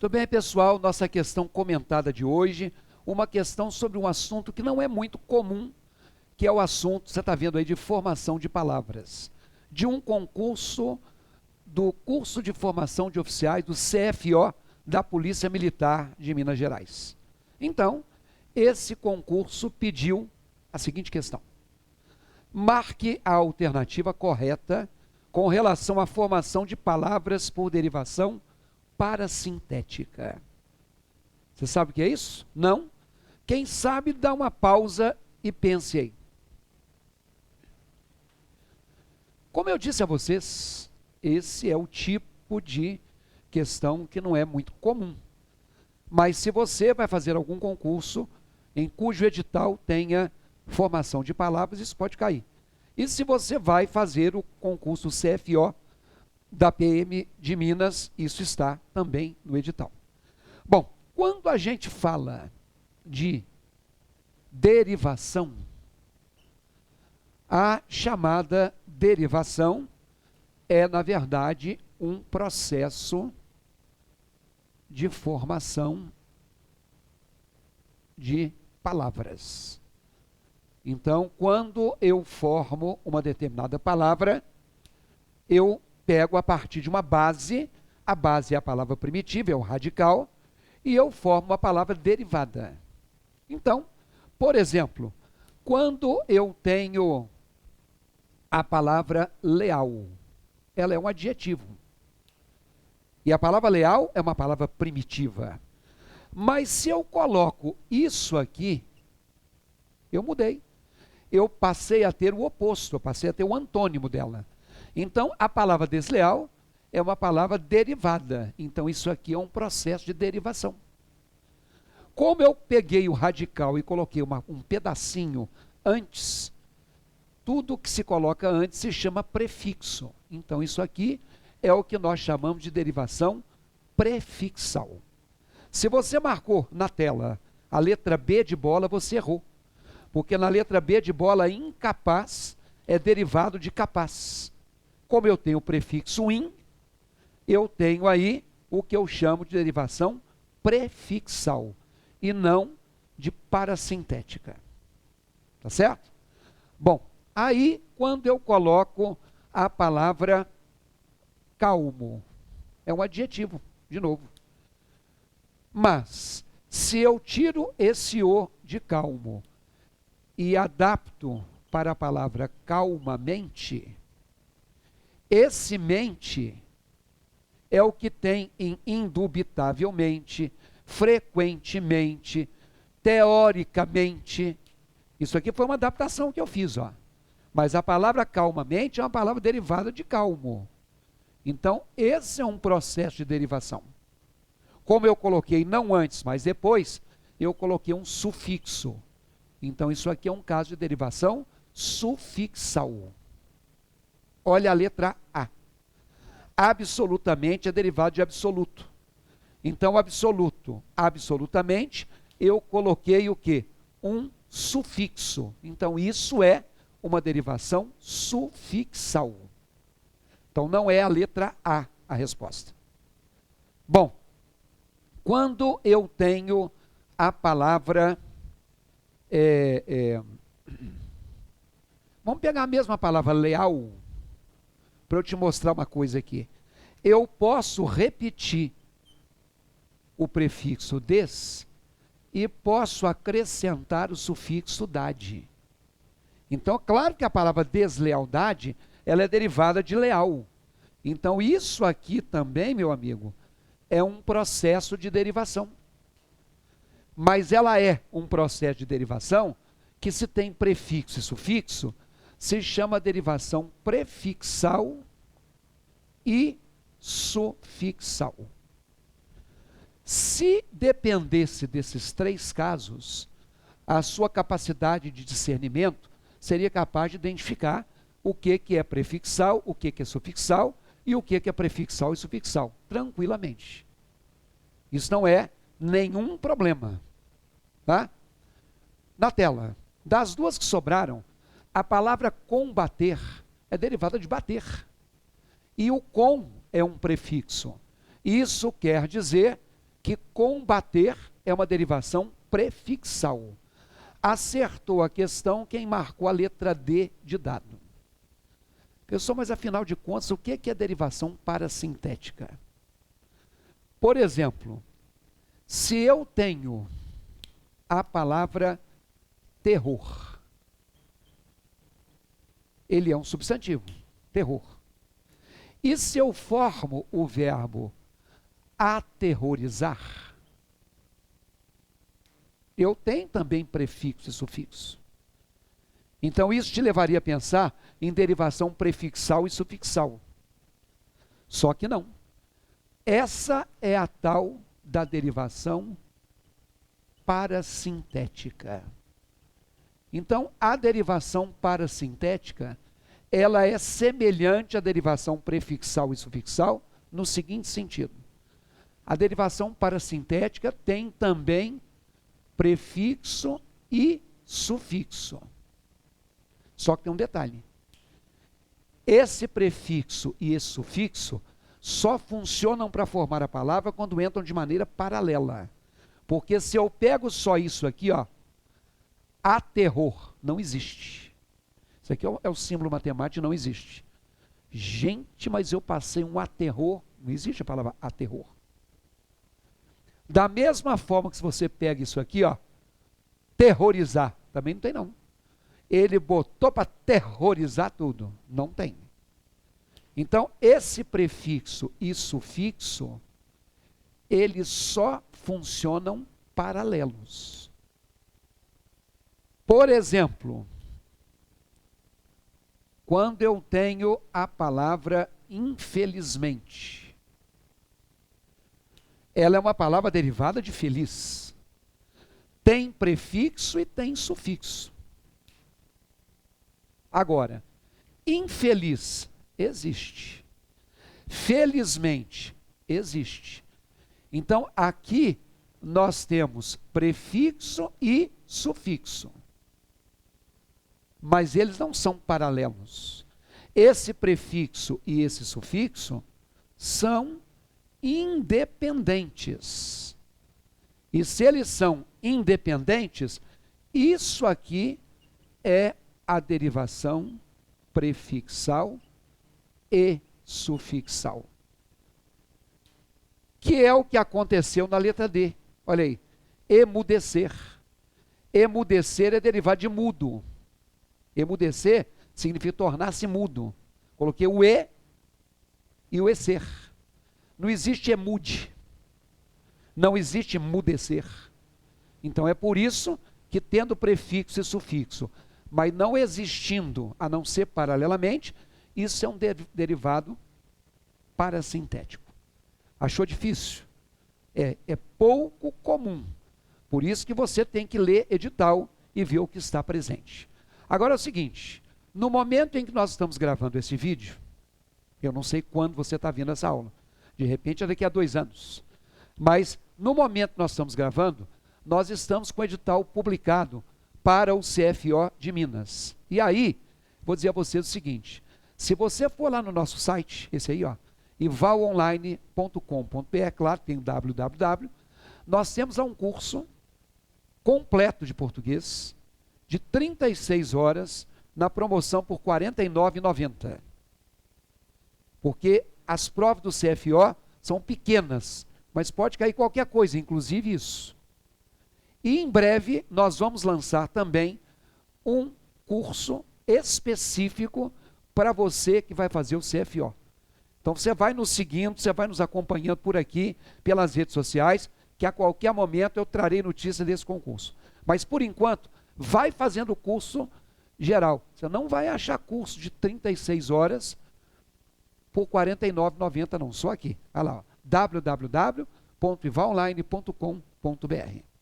Tudo bem, pessoal? Nossa questão comentada de hoje, uma questão sobre um assunto que não é muito comum, que é o assunto, você está vendo aí, de formação de palavras, de um concurso do curso de formação de oficiais do CFO da Polícia Militar de Minas Gerais. Então, esse concurso pediu a seguinte questão: marque a alternativa correta com relação à formação de palavras por derivação parasintética. Você sabe o que é isso? Não? Quem sabe, dá uma pausa e pense aí. Como eu disse a vocês, esse é o tipo de questão que não é muito comum. Mas se você vai fazer algum concurso em cujo edital tenha formação de palavras, isso pode cair. E se você vai fazer o concurso CFO da PM de Minas, isso está também no edital. Bom, quando a gente fala de derivação, a chamada derivação é, na verdade, um processo de formação de palavras. Então, quando eu formo uma determinada palavra, eu pego a partir de uma base, a base é a palavra primitiva, é o radical, e eu formo uma palavra derivada. Então, por exemplo, quando eu tenho a palavra leal, ela é um adjetivo. E a palavra leal é uma palavra primitiva. Mas se eu coloco isso aqui, eu mudei. Eu passei a ter o oposto, eu passei a ter o antônimo dela. Então, a palavra desleal é uma palavra derivada. Então, isso aqui é um processo de derivação. Como eu peguei o radical e coloquei um pedacinho antes, tudo que se coloca antes se chama prefixo. Então, isso aqui é o que nós chamamos de derivação prefixal. Se você marcou na tela a letra B de bola, você errou. Porque na letra B de bola, incapaz é derivado de capaz. Como eu tenho o prefixo in, eu tenho aí o que eu chamo de derivação prefixal e não de parasintética. Tá certo? Bom, aí quando eu coloco a palavra calmo, é um adjetivo, de novo. Mas, se eu tiro esse o de calmo e adapto para a palavra calmamente, esse mente é o que tem em indubitavelmente, frequentemente, teoricamente. Isso aqui foi uma adaptação que eu fiz, ó. Mas a palavra calmamente é uma palavra derivada de calmo. Então, esse é um processo de derivação. Como eu coloquei não antes, mas depois, eu coloquei um sufixo. Então, isso aqui é um caso de derivação sufixal. Olha a letra A. Absolutamente é derivado de absoluto. Então, absoluto, absolutamente, eu coloquei o quê? Um sufixo. Então, isso é uma derivação sufixal. Então, não é a letra A a resposta. Bom, quando eu tenho a palavra... vamos pegar a mesma palavra leal, para eu te mostrar uma coisa aqui. Eu posso repetir o prefixo des e posso acrescentar o sufixo dade. Então, claro que a palavra deslealdade, ela é derivada de leal. Então, isso aqui também, meu amigo, é um processo de derivação. Mas ela é um processo de derivação que, se tem prefixo e sufixo, se chama derivação prefixal e sufixal. Se dependesse desses três casos, a sua capacidade de discernimento seria capaz de identificar o que é prefixal, o que é sufixal e o que é prefixal e sufixal, tranquilamente. Isso não é nenhum problema. Tá? Na tela, das duas que sobraram, a palavra combater é derivada de bater. E o com é um prefixo. Isso quer dizer que combater é uma derivação prefixal. Acertou a questão quem marcou a letra D de dado. Pessoal, mas afinal de contas, o que é derivação parasintética? Por exemplo, se eu tenho a palavra terror, ele é um substantivo, terror. E se eu formo o verbo aterrorizar, eu tenho também prefixo e sufixo. Então isso te levaria a pensar em derivação prefixal e sufixal. Só que não. Essa é a tal da derivação parasintética. Então, a derivação parasintética, ela é semelhante à derivação prefixal e sufixal no seguinte sentido. A derivação parasintética tem também prefixo e sufixo. Só que tem um detalhe. Esse prefixo e esse sufixo só funcionam para formar a palavra quando entram de maneira paralela. Porque se eu pego só isso aqui, ó, aterror, não existe. Isso aqui é o símbolo matemático, não existe. Gente, mas eu passei um aterror, não existe a palavra aterror. Da mesma forma que se você pega isso aqui, ó, terrorizar, também não tem não. Ele botou para terrorizar tudo, não tem. Então, esse prefixo e sufixo, eles só funcionam paralelos. Por exemplo, quando eu tenho a palavra infelizmente, ela é uma palavra derivada de feliz. Tem prefixo e tem sufixo. Agora, infeliz existe. Felizmente existe. Então, aqui nós temos prefixo e sufixo. Mas eles não são paralelos. Esse prefixo e esse sufixo são independentes. E se eles são independentes, isso aqui é a derivação prefixal e sufixal. Que é o que aconteceu na letra D. Olha aí, emudecer. Emudecer é derivado de mudo. Emudecer significa tornar-se mudo. Coloquei o E e o ECer. Não existe emude. Não existe mudecer. Então é por isso que tendo prefixo e sufixo, mas não existindo, a não ser paralelamente, isso é um derivado parasintético. Achou difícil? É pouco comum. Por isso que você tem que ler edital e ver o que está presente. Agora é o seguinte, no momento em que nós estamos gravando esse vídeo, eu não sei quando você está vendo essa aula, de repente é daqui a 2 anos, mas no momento que nós estamos gravando, nós estamos com o edital publicado para o CFO de Minas. E aí, vou dizer a vocês o seguinte, se você for lá no nosso site, esse aí, ó, ivalonline.com.br, claro, tem o www, nós temos lá um curso completo de português, de 36 horas, na promoção por R$ 49,90. Porque as provas do CFO são pequenas, mas pode cair qualquer coisa, inclusive isso. E em breve nós vamos lançar também um curso específico para você que vai fazer o CFO. Então você vai nos seguindo, você vai nos acompanhando por aqui, pelas redes sociais, que a qualquer momento eu trarei notícia desse concurso. Mas por enquanto, vai fazendo o curso geral. Você não vai achar curso de 36 horas por R$ 49,90 não, só aqui. Olha lá, www.ivalonline.com.br.